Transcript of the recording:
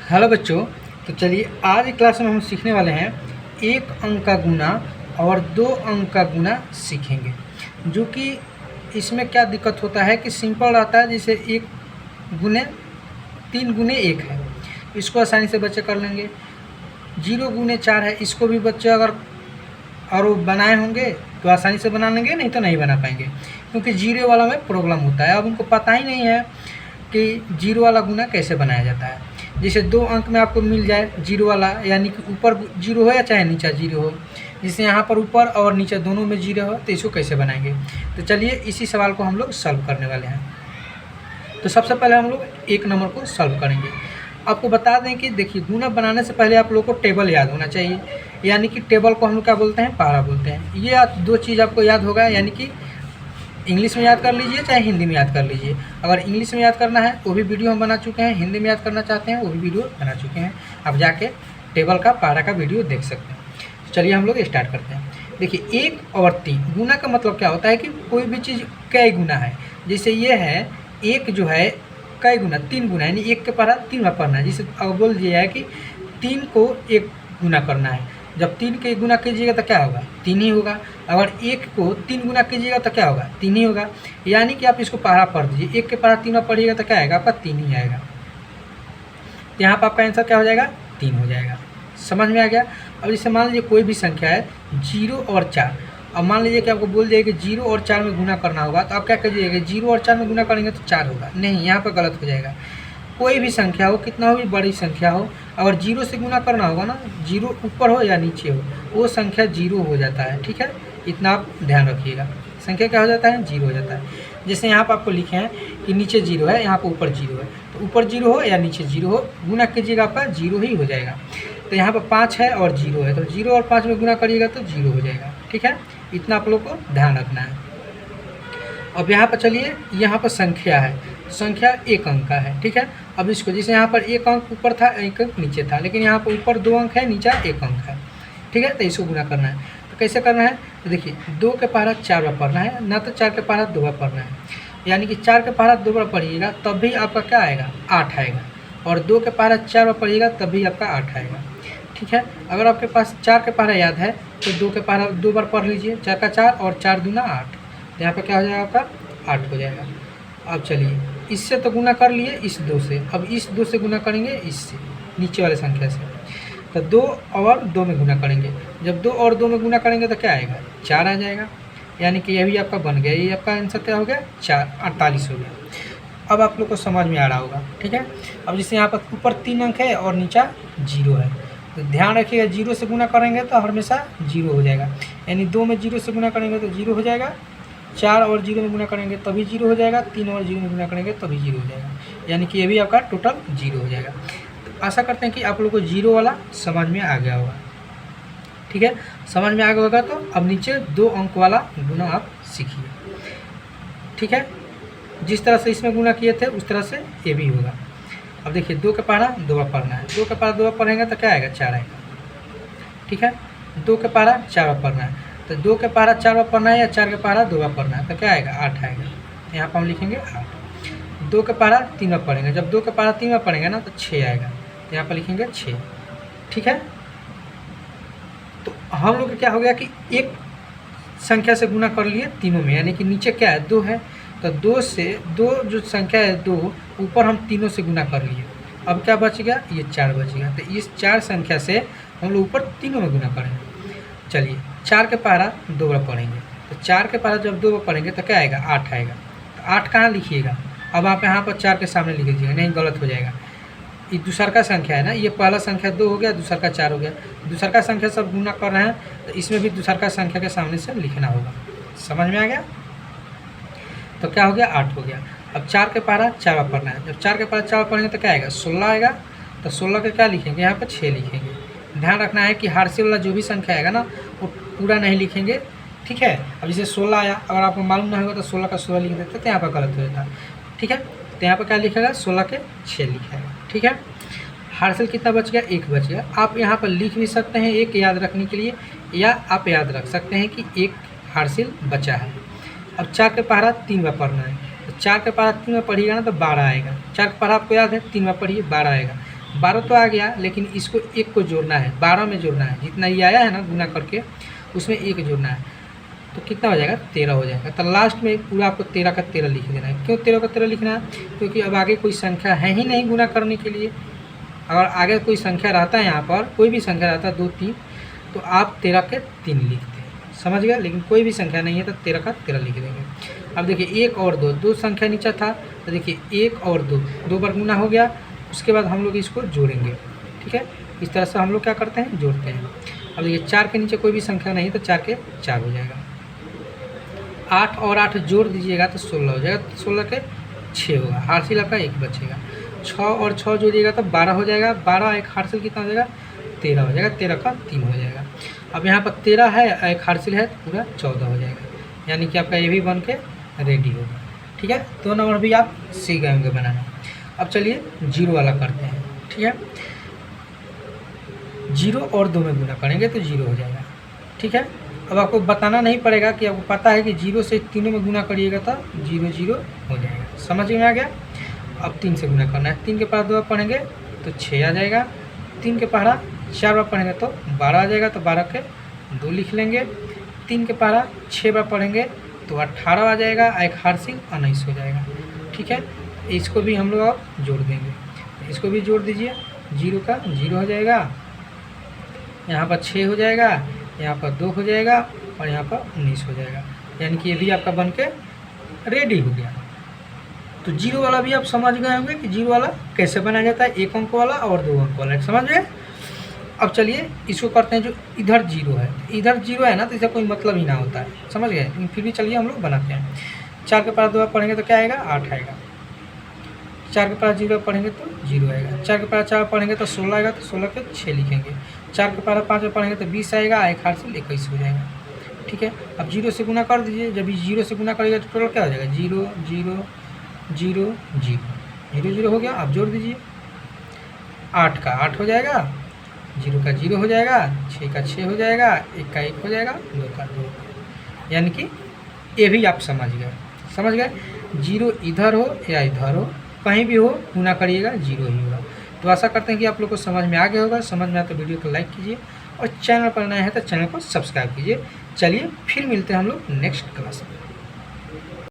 Hello बच्चों। तो चलिए आज की क्लास में हम सीखने वाले हैं एक अंक का गुना और दो अंक का गुना सीखेंगे। जो कि इसमें क्या दिक्कत होता है कि सिंपल रहता है, जैसे एक गुने 3 गुने 1 है, इसको आसानी से बच्चे कर लेंगे। 0 गुने 4 है, इसको भी बच्चे अगर और वो बनाए होंगे तो आसानी से बना लेंगे, नहीं तो नहीं बना पाएंगे, क्योंकि जीरो वाला में प्रॉब्लम होता है। अब उनको पता ही नहीं है कि जीरो वाला गुना कैसे बनाया जाता है। जैसे 2 अंक में आपको मिल जाए जीरो वाला, यानी कि ऊपर जीरो हो या चाहे नीचे जीरो हो, जैसे यहाँ पर ऊपर और नीचे दोनों में जीरो हो, तो इसको कैसे बनाएंगे। तो चलिए इसी सवाल को हम लोग सॉल्व करने वाले हैं। तो सबसे पहले हम लोग 1 नंबर को सॉल्व करेंगे। आपको बता दें कि देखिए, गुना बनाने से पहले आप लोगों को टेबल याद होना चाहिए, यानी कि टेबल को हम लोग क्या बोलते हैं, पारा बोलते हैं। ये 2 चीज़ आपको याद होगा, यानी कि इंग्लिश में याद कर लीजिए चाहे हिंदी में याद कर लीजिए। अगर इंग्लिश में याद करना है वो भी वीडियो हम बना चुके हैं, हिंदी में याद करना चाहते हैं वो भी वीडियो बना चुके हैं। आप जाके टेबल का पारा का वीडियो देख सकते हैं। तो चलिए हम लोग स्टार्ट करते हैं। देखिए 1 और 3 गुना का मतलब क्या होता है कि कोई भी चीज़ कई गुना है। जैसे ये है 1 जो है कई गुना 3 गुना, यानी 1 के पारा 3 बार पढ़ना है। जैसे अब बोल दिया है कि 3 को 1 गुना करना है। जब 3 के गुना कीजिएगा तो क्या होगा, 3 ही होगा। अगर 1 को 3 गुना कीजिएगा तो क्या होगा, 3 ही होगा। यानी कि आप इसको पारा पढ़ दीजिए, 1 के पारा 3 बार पढ़िएगा तो क्या आएगा, आपका 3 ही आएगा। तो यहाँ पर आपका आंसर क्या हो जाएगा, 3 हो जाएगा। समझ में आ गया। अब जैसे मान लीजिए कोई भी संख्या है 0 और 4। अब मान लीजिए कि आपको बोल दिया कि 0 और 4 में गुना करना होगा, तो आप क्या कीजिएगा, 0 और 4 में गुना करेंगे तो 4 होगा। नहीं, यहाँ पर गलत हो जाएगा। कोई भी संख्या हो, कितना भी बड़ी संख्या हो, अगर 0 से गुना करना होगा ना, 0 ऊपर हो या नीचे हो, वो संख्या 0 हो जाता है। ठीक है, इतना आप ध्यान रखिएगा। संख्या क्या हो जाता है, 0 हो जाता है। जैसे यहाँ पर आपको लिखे हैं कि नीचे 0 है, यहाँ पर ऊपर 0 है, तो ऊपर 0 हो या नीचे 0 हो, गुना कीजिएगा आपका 0 ही हो जाएगा। तो यहाँ पर 5 है और 0 है, तो 0 और 5 में गुना करिएगा तो 0 हो जाएगा। ठीक है, इतना आप लोग को ध्यान रखना है। अब यहाँ पर चलिए, यहाँ पर संख्या है, संख्या 1 अंक का है। ठीक है, अब इसको जैसे यहाँ पर 1 अंक ऊपर था 1 अंक नीचे था, लेकिन यहाँ पर ऊपर 2 अंक है, नीचे 1 अंक है। ठीक है, तो इसको गुना करना है। तो कैसे करना है, तो देखिए 2 के पारा 4 बार पढ़ना है, ना तो 4 के पारा 2 बार पढ़ना है। यानी कि 4 के पारा 2 बार पढ़िएगा तब भी आपका क्या आएगा, 8 आएगा। और 2 के पारा 4 बार पढ़िएगा तब भी आपका 8 आएगा। ठीक है, अगर आपके पास 4 के पारा याद है तो 2 के पारा 2 बार पढ़ लीजिए, 4 का 4 और 4 दूना 8। तो यहाँ पर क्या हो जाएगा, आपका 8 हो जाएगा। अब चलिए इससे तो गुना कर लिए इस 2 से, अब इस 2 से गुना करेंगे इससे, नीचे वाले संख्या से। तो 2 और 2 में गुना करेंगे, जब 2 और 2 में गुना करेंगे तो क्या आएगा, 4 आ जाएगा। यानी कि यह भी आपका बन गया, ये आपका आंसर क्या हो गया, 4 48 हो गया। अब आप लोग को समझ में आ रहा होगा। ठीक है, अब जैसे यहाँ पर ऊपर 3 अंक है और नीचा 0 है, तो ध्यान रखिएगा 0 से गुना करेंगे तो हमेशा 0 हो जाएगा। यानी 2 में 0 से गुना करेंगे तो 0 हो जाएगा, 4 और 0 में गुना करेंगे तभी 0 हो जाएगा, 3 और 0 में गुना करेंगे तभी 0 हो जाएगा। यानी कि ये भी आपका टोटल 0 हो जाएगा। तो आशा करते हैं कि आप लोगों को 0 वाला समझ में आ गया होगा। ठीक है, समझ में आ गया होगा। तो अब नीचे 2 अंक वाला गुना आप सीखिए। ठीक है, जिस तरह से इसमें गुना किए थे उस तरह से ये भी होगा। अब देखिए 2 के पारा 2 बार पढ़ना है, 2 के पारा 2 बार पढ़ेंगे तो क्या आएगा, 4 आएगा। ठीक है, 2 के पारा 4 बार पढ़ना है, तो 2 के पारा 4 बार पढ़ना है या 4 के पारा 2 बार पढ़ना है, तो क्या आएगा, 8 आएगा। यहाँ पर हम लिखेंगे 8। 2 के पारा 3 बार पढ़ेंगे, जब 2 के पारा 3 बार पढ़ेंगे ना तो 6 आएगा, तो यहाँ पर लिखेंगे 6। ठीक है, तो हम लोग क्या हो गया कि एक संख्या से गुना कर लिए तीनों में, यानी कि नीचे क्या है, 2 है, तो 2 से 2 जो संख्या है 2 ऊपर हम तीनों से गुना कर लिए। अब क्या बच गया, ये 4 बच गया। तो इस 4 संख्या से हम लोग ऊपर तीनों में गुना करेंगे। चलिए 4 के पारा 2 बार पढ़ेंगे, तो 4 के पारा जब 2 बार पढ़ेंगे तो क्या आएगा, 8 आएगा। तो 8 कहाँ लिखिएगा, अब आप यहाँ पर 4 के सामने लिख लीजिएगा, नहीं गलत हो जाएगा। ये दूसर का संख्या है ना, ये पहला संख्या 2 हो गया, दूसर का 4 हो गया। दूसर का संख्या सब गुना कर रहे हैं तो इसमें भी दूसर का संख्या के सामने से लिखना होगा। समझ में आ गया। तो क्या हो गया, 8 हो गया। अब 4 के पारा 4 बार पढ़ना है, जब 4 के पारा 4 बार पढ़ेंगे तो क्या आएगा, 16 आएगा। तो 16 के क्या लिखेंगे, यहाँ पर 6 लिखेंगे। ध्यान रखना है कि हार्सी वाला जो भी संख्या आएगा ना वो पूरा नहीं लिखेंगे। ठीक है, अब जैसे 16 आया, अगर आपको मालूम नहीं होगा तो 16 का 16 लिख देते तो यहाँ पर गलत हो जाता। ठीक है, तो यहाँ पर क्या लिखेगा, 16 के 6 लिखेगा। ठीक है, हार्सिल कितना बच गया, 1 बच गया। आप यहाँ पर लिख भी सकते हैं 1 याद रखने के लिए, या आप याद रख सकते हैं कि 1 हार्सिल बचा है। अब 4 के पारा 3 बार पढ़ना है, तो 4 के पारा 3 बार पढ़िएगा ना तो 12 आएगा। 4 के पारा आपको याद है, 3 बार पढ़िए 12 आएगा। 12 तो आ गया, लेकिन इसको एक को जोड़ना है, 12 में जोड़ना है, जितना ये आया है ना गुना करके उसमें एक जोड़ना है, तो कितना हो जाएगा 13 हो जाएगा। तो लास्ट में पूरा आपको 13 का 13 लिख देना है। क्यों 13 का 13 लिखना है? क्योंकि अब आगे कोई संख्या है ही नहीं गुना करने के लिए। अगर आगे कोई संख्या रहता है, यहाँ पर कोई भी संख्या रहता है 2 3, तो आप 13 के 3 लिखते हैं, समझ गया। लेकिन कोई भी संख्या नहीं है तो 13 का 13 लिख देंगे। अब देखिए 1 और 2, 2 संख्या नीचे था, तो देखिए 1 और 2, 2 बार गुना हो गया। उसके बाद हम लोग इसको जोड़ेंगे, ठीक है। इस तरह से हम लोग क्या करते हैं, जोड़ते हैं। अब देखिए 4 के नीचे कोई भी संख्या नहीं, तो 4 के 4 हो जाएगा। 8 और 8 जोड़ दीजिएगा तो 16 हो जाएगा, 16 के 6 होगा, हासिल आपका 1 बचेगा। 6 और 6 जोड़िएगा तो 12 हो जाएगा, 12 एक हासिल कितना हो जाएगा, 13 हो जाएगा, 13 का 3 हो जाएगा। अब यहाँ पर 13 है, एक हासिल है, पूरा 14 हो जाएगा, यानी कि आपका ये भी बन के रेडी होगा, ठीक है। 2 नंबर भी आप सीख गए होंगे बनाना। अब चलिए 0 वाला करते हैं, ठीक है। 0 और 2 में गुना करेंगे तो 0 हो जाएगा, ठीक है। अब आपको बताना नहीं पड़ेगा कि आपको पता है कि 0 से तीनों में गुना करिएगा तो 0 0 हो जाएगा, समझ में आ गया। अब 3 से गुना करना है, 3 के पहाड़ा 2 बार पढ़ेंगे तो 6 आ जाएगा, 3 के पहाड़ा 4 बार पढ़ेंगे तो 12 आ जाएगा, तो 12 के 2 लिख लेंगे। 3 के पहाड़ा 6 बार पढ़ेंगे तो 18 आ जाएगा, एक हासिल 19 हो जाएगा, ठीक है। इसको भी हम लोग अब जोड़ देंगे, इसको भी जोड़ दीजिए। 0 का 0 हो जाएगा, यहाँ पर 6 हो जाएगा, यहाँ पर 2 हो जाएगा और यहाँ पर 19 हो जाएगा, यानी कि ये भी आपका बन के रेडी हो गया। तो 0 वाला भी आप समझ गए होंगे कि 0 वाला कैसे बनाया जाता है, 1 अंक वाला और 2 अंक वाला, समझ गए। अब चलिए इसको करते हैं, जो इधर 0 है, इधर 0 है ना, तो इसका कोई मतलब ही ना होता है, समझ गए। लेकिन फिर भी चलिए हम लोग बनाते हैं। 4 के पहाड़ा 2 बार पढ़ेंगे तो क्या आएगा, 8 आएगा। 4 के पहाड़ा 0 पढ़ेंगे तो 0 आएगा। 4 के पहाड़ा 4 पढ़ेंगे तो 16 आएगा, तो 16 के 6 लिखेंगे। 4 के पहाड़ा 5 में पढ़ेंगे तो 20 आएगा, एक हासिल 21 हो जाएगा, ठीक है। अब 0 से गुना कर दीजिए, जब 0 से गुना करिएगा तो टोटल क्या हो जाएगा, 0 0 0 0 0 0 हो गया। अब जोड़ दीजिए, 8 का 8 हो जाएगा, 0 का 0 हो जाएगा, 6 का 6 हो जाएगा, 1 का 1 हो जाएगा, 2 का 2, यानी कि ये भी आप समझ गए। 0 इधर हो या इधर हो, कहीं भी हो गुना करिएगा 0 ही होगा। तो आशा करते हैं कि आप लोग को समझ में आ गया होगा। समझ में आए तो वीडियो को लाइक कीजिए और चैनल पर नए हैं तो चैनल को सब्सक्राइब कीजिए। चलिए फिर मिलते हैं हम लोग नेक्स्ट क्लास में।